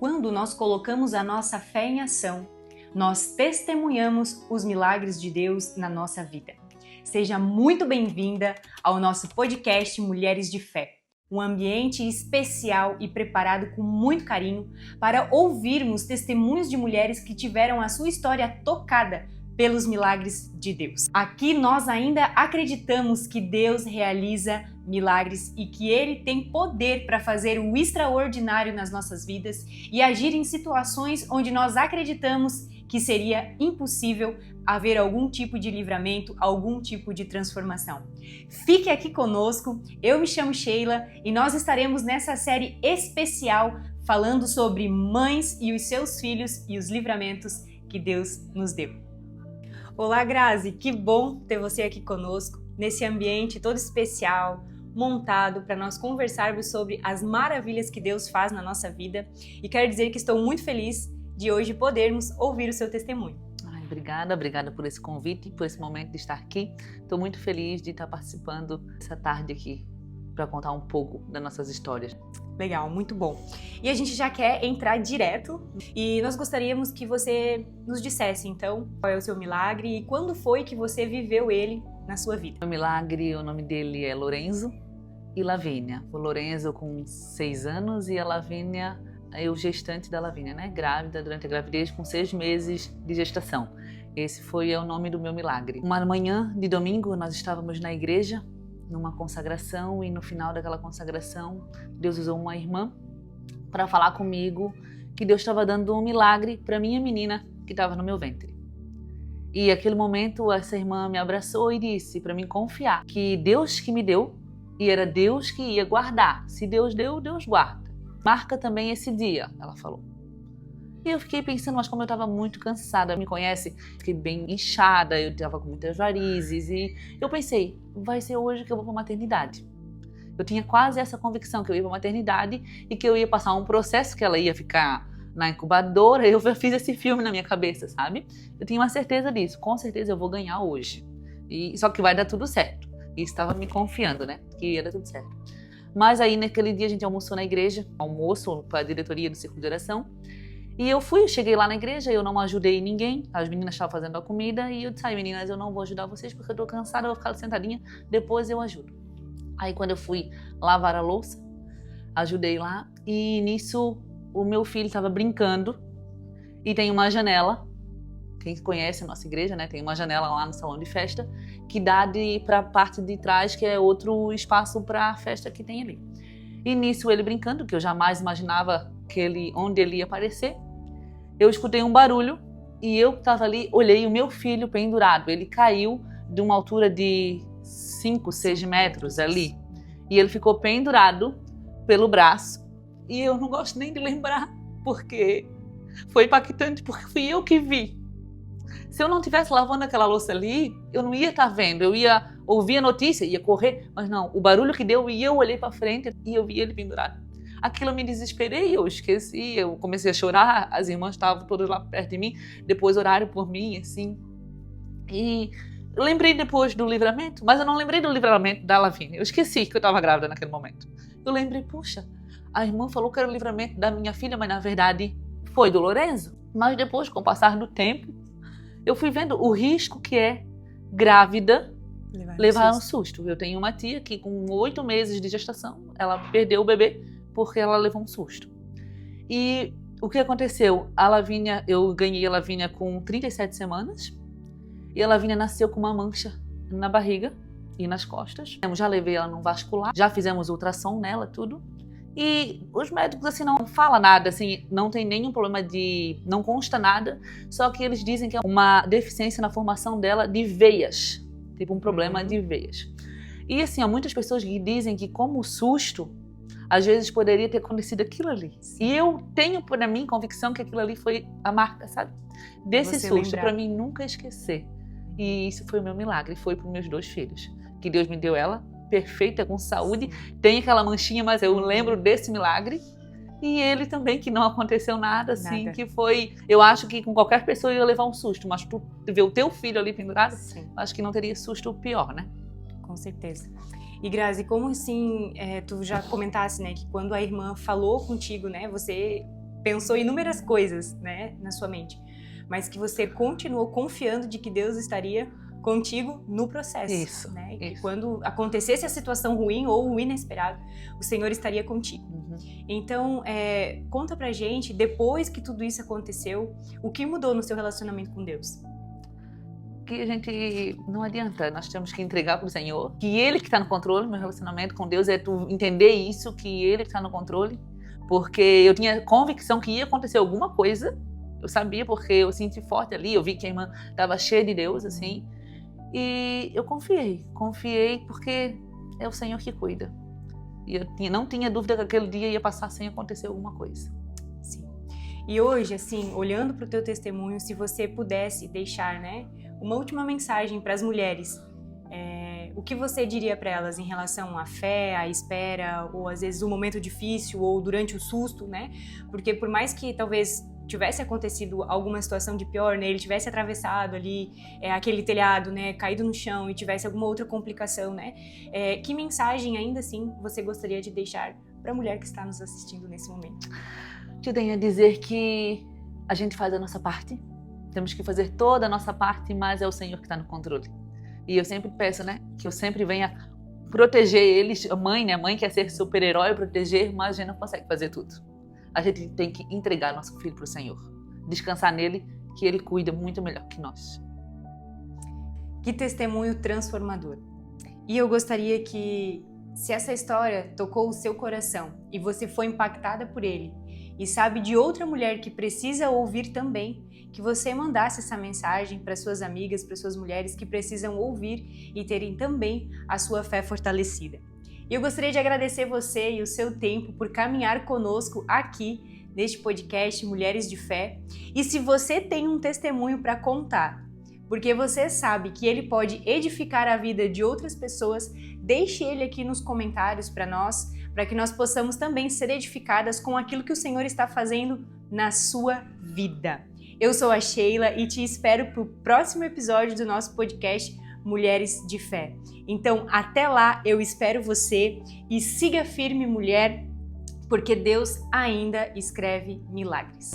Quando nós colocamos a nossa fé em ação, nós testemunhamos os milagres de Deus na nossa vida. Seja muito bem-vinda ao nosso podcast Mulheres de Fé, um ambiente especial e preparado com muito carinho para ouvirmos testemunhos de mulheres que tiveram a sua história tocada pelos milagres de Deus. Aqui nós ainda acreditamos que Deus realiza milagres e que Ele tem poder para fazer o extraordinário nas nossas vidas e agir em situações onde nós acreditamos que seria impossível haver algum tipo de livramento, algum tipo de transformação. Fique aqui conosco, eu me chamo Sheila e nós estaremos nessa série especial falando sobre mães e os seus filhos e os livramentos que Deus nos deu. Olá, Grazi, que bom ter você aqui conosco, nesse ambiente todo especial, montado para nós conversarmos sobre as maravilhas que Deus faz na nossa vida. E quero dizer que estou muito feliz de hoje podermos ouvir o seu testemunho. Obrigada por esse convite, por esse momento de estar aqui. Estou muito feliz de estar participando dessa tarde aqui para contar um pouco das nossas histórias. Legal, muito bom. E a gente já quer entrar direto e nós gostaríamos que você nos dissesse, então, qual é o seu milagre e quando foi que você viveu ele na sua vida. O milagre, o nome dele é Lorenzo e Lavínia. O Lorenzo com 6 anos e a Lavínia, eu gestante da Lavínia, né? Grávida durante a gravidez com 6 meses de gestação. Esse foi o nome do meu milagre. Uma manhã de domingo nós estávamos na igreja, numa consagração, e no final daquela consagração Deus usou uma irmã para falar comigo que Deus estava dando um milagre para minha menina que estava no meu ventre. E naquele momento essa irmã me abraçou e disse para mim confiar que Deus que me deu e era Deus que ia guardar. Se Deus deu, Deus guarda. Marca também esse dia, ela falou. E eu fiquei pensando, mas como eu estava muito cansada, me conhece, fiquei bem inchada, eu estava com muitas varizes e eu pensei, vai ser hoje que eu vou para a maternidade. Eu tinha quase essa convicção que eu ia para a maternidade e que eu ia passar um processo que ela ia ficar na incubadora. Eu fiz esse filme na minha cabeça, sabe? Eu tinha uma certeza disso, com certeza eu vou ganhar hoje. Só que vai dar tudo certo. E estava me confiando, né, que ia dar tudo certo. Mas aí naquele dia a gente almoçou na igreja, almoço para a diretoria do Círculo de Oração. E eu cheguei lá na igreja, eu não ajudei ninguém, as meninas estavam fazendo a comida e eu disse, meninas, eu não vou ajudar vocês porque eu tô cansada, eu vou ficar sentadinha, depois eu ajudo. Aí quando eu fui lavar a louça, ajudei lá e nisso o meu filho estava brincando e tem uma janela, quem conhece a nossa igreja, né, tem uma janela lá no salão de festa que dá para a parte de trás, que é outro espaço para a festa que tem ali. E nisso ele brincando, que eu jamais imaginava onde ele ia aparecer, eu escutei um barulho e eu estava ali, olhei o meu filho pendurado. Ele caiu de uma altura de 5, 6 metros ali e ele ficou pendurado pelo braço e eu não gosto nem de lembrar porque foi impactante, porque fui eu que vi. Se eu não estivesse lavando aquela louça ali, eu não ia estar vendo, eu ia ouvir a notícia, ia correr, mas não, o barulho que deu e eu olhei para frente e eu vi ele pendurado. Aquilo eu me desesperei, eu esqueci, eu comecei a chorar, as irmãs estavam todas lá perto de mim, depois oraram por mim, assim. E lembrei depois do livramento, mas eu não lembrei do livramento da Lavínia, eu esqueci que eu estava grávida naquele momento. Eu lembrei, puxa, a irmã falou que era o livramento da minha filha, mas na verdade foi do Lorenzo. Mas depois, com o passar do tempo, eu fui vendo o risco que é grávida levar um susto. Eu tenho uma tia que com 8 meses de gestação, ela perdeu o bebê porque ela levou um susto. E o que aconteceu? A Lavínia, eu ganhei a Lavínia com 37 semanas e a Lavínia nasceu com uma mancha na barriga e nas costas. Eu já levei ela num vascular, já fizemos ultrassom nela, tudo. E os médicos assim não falam nada, assim, não tem nenhum problema não consta nada, só que eles dizem que é uma deficiência na formação dela de veias, tipo um problema de veias. E assim, há muitas pessoas que dizem que como susto, às vezes poderia ter acontecido aquilo ali. E eu tenho para mim convicção que aquilo ali foi a marca, sabe? Desse susto, para mim nunca esquecer. E isso foi o meu milagre, foi para os meus 2 filhos, que Deus me deu ela, perfeita, com saúde, tem aquela manchinha, mas eu lembro desse milagre. E ele também, que não aconteceu nada, assim, que foi... Eu acho que com qualquer pessoa ia levar um susto, mas tu ver o teu filho ali pendurado, sim, acho que não teria susto pior, né? Com certeza. E Grazi, como assim, tu já comentasse, né, que quando a irmã falou contigo, né, você pensou inúmeras coisas, né, na sua mente, mas que você continuou confiando de que Deus estaria contigo no processo. Isso, né? isso. Que quando acontecesse a situação ruim ou o inesperado, o Senhor estaria contigo. Então, conta pra gente, depois que tudo isso aconteceu, o que mudou no seu relacionamento com Deus? Que a gente, não adianta, nós temos que entregar para o Senhor, que Ele que está no controle. Meu relacionamento com Deus é tu entender isso, que Ele está no controle, porque eu tinha convicção que ia acontecer alguma coisa, eu sabia porque eu senti forte ali, eu vi que a irmã estava cheia de Deus, assim, e eu confiei porque é o Senhor que cuida. E eu não tinha dúvida que aquele dia ia passar sem acontecer alguma coisa. Sim. E hoje, assim, olhando para o teu testemunho, se você pudesse deixar, né, uma última mensagem para as mulheres, o que você diria para elas em relação à fé, à espera, ou às vezes o momento difícil, ou durante o susto, né? Porque por mais que talvez tivesse acontecido alguma situação de pior, né, ele tivesse atravessado ali aquele telhado, né, caído no chão e tivesse alguma outra complicação, né, que mensagem ainda assim você gostaria de deixar para a mulher que está nos assistindo nesse momento? Eu tenho a dizer que a gente faz a nossa parte, temos que fazer toda a nossa parte, mas é o Senhor que está no controle. E eu sempre peço, né, que eu sempre venha proteger eles. A mãe, né, a mãe quer ser super-herói, proteger, mas a gente não consegue fazer tudo. A gente tem que entregar nosso filho para o Senhor, descansar nele, que ele cuida muito melhor que nós. Que testemunho transformador. E eu gostaria que, se essa história tocou o seu coração e você foi impactada por ele, e sabe de outra mulher que precisa ouvir também, que você mandasse essa mensagem para suas amigas, para suas mulheres que precisam ouvir e terem também a sua fé fortalecida. E eu gostaria de agradecer você e o seu tempo por caminhar conosco aqui neste podcast Mulheres de Fé. E se você tem um testemunho para contar, porque você sabe que ele pode edificar a vida de outras pessoas, deixe ele aqui nos comentários para nós, para que nós possamos também ser edificadas com aquilo que o Senhor está fazendo na sua vida. Eu sou a Sheila e te espero para o próximo episódio do nosso podcast Mulheres de Fé. Então, até lá, eu espero você e siga firme, mulher, porque Deus ainda escreve milagres.